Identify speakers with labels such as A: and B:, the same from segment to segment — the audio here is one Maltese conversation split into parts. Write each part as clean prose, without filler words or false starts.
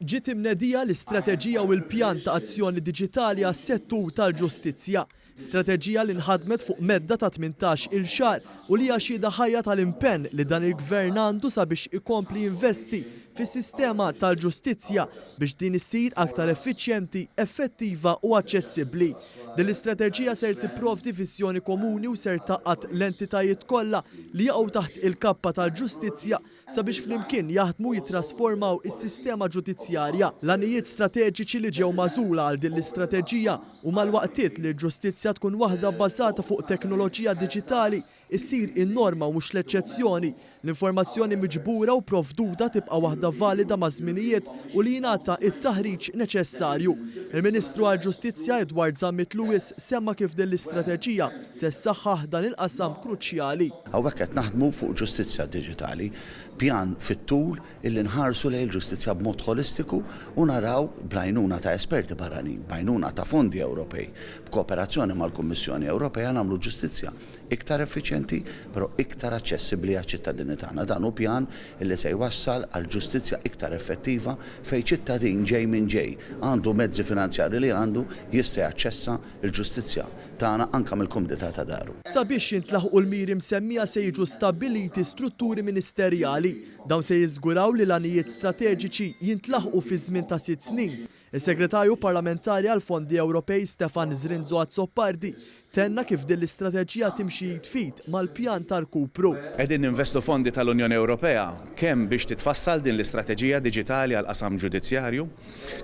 A: Ġiet imnedija l-istrateġija u l-pjan ta' azzjoni diġitali għas-settur tal-ġustizzja. Strateġija li nħadmet fuq medda ta' 18 il-xahar u li hija xhieda ħajja tal-impenn li dan il-gvern għandu sabiex ikompli jinvesti fis-sistema tal-ġustizzja biex din issir aktar effiċjenti, effettiva u aċċessibbli. Din l-istrateġija ser tipprovdi viżjoni komuni u ser taqgħad l-entitajiet kollha li jaqgħu taħt il-kappa tal-ġustizzja sabiex flimkien jaħdmu jitrasformaw is-sistema ġudizzjarja. L-għanijiet strateġiċi li ġew magħżula għal din l-istrateġija u mal-waqtiet li l-ġustizzja tkun waħda bbażata fuq teknoloġija diġitali issir in-norma u mhux l-eċċezzjoni. L-informazzjoni miġbura u provduta tibqa' waħda valida ma' żminijiet u li jingħata t-taħriġ neċessarju. Il-Ministru għall-Ġustizzja Edward Zammit Lewis semma kif din l-istrateġija se ssaħħaħ dan il-qasam kruċjali.
B: Hawnhekk qed naħdmu fuq ġustizzja diġitali, pjan fit-tul illi nħarsu lejn il-ġustizzja b'mod holistiku u naraw b'għajnuna ta' esperti barranin, b'għajnuna ta' fondi Ewropej, b'kooperazzjoni mal-Kummissjoni Ewropea nagħmlu ġustizzja iktar effiċjenti, però iktar aċċessibbli għaċ-ċittadini tagħna. Dan hu pjan illi se jwassal għal ġustizzja iktar effettiva fejn ċittadin ġej minn ġej għandu mezzi finanzjarji li għandu jista' jaċċessa l-ġustizzja tagħna anke mill-kumdità ta' daru.
A: Sabiex jintlaħqu l-miri msemmija se jiġu stabbiliti strutturi ministerjali. Dawn se jiżguraw li l-għanijiet strateġiċi jintlaħqu fi żmien ta' 6 snin. Is-Segretarju Parlamentari għall-Fondi Ewropej Stefan Zrinzo Azzopardi tenna kif din l-istrateġija timxi jitfid mal-pjan tal-kupru.
C: Qegħdin ninvestu fondi tal-Unjoni Ewropea kemm biex titfassal din l-istrateġija diġitali għal qasam ġudizzjarju,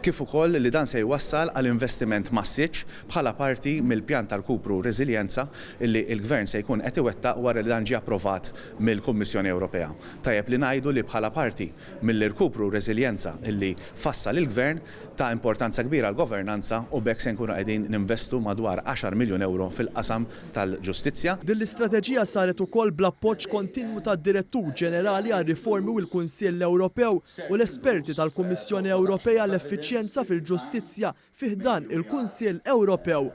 C: kif ukoll li dan se jwassal għal investiment massiġġ bħala parti mill-pjan tal-kupru Reżiljenza illi l-Gvern se jkun qed iwettaq wara li dan ġie approvat mill-Kummissjoni Ewropea. Tajjeb li ngħidu li bħala parti mill-irkupru Reżiljenza illi fassal il-Gvern ta' importanza kbira għall-governanza u bekk se nkunu qegħdin ninvestu madwar 10 miljun euro fil-qasam tal-ġustizzja.
A: Din l-istrateġija saret ukoll bl-appoġġ kontinwu tad-Direttur Ġenerali għar-Riformi u l-Kunsill Ewropew u l-esperti tal-Kummissjoni Ewropea għall-Effiċjenza fil-Ġustizzja fih dan il-Kunsill Ewropew.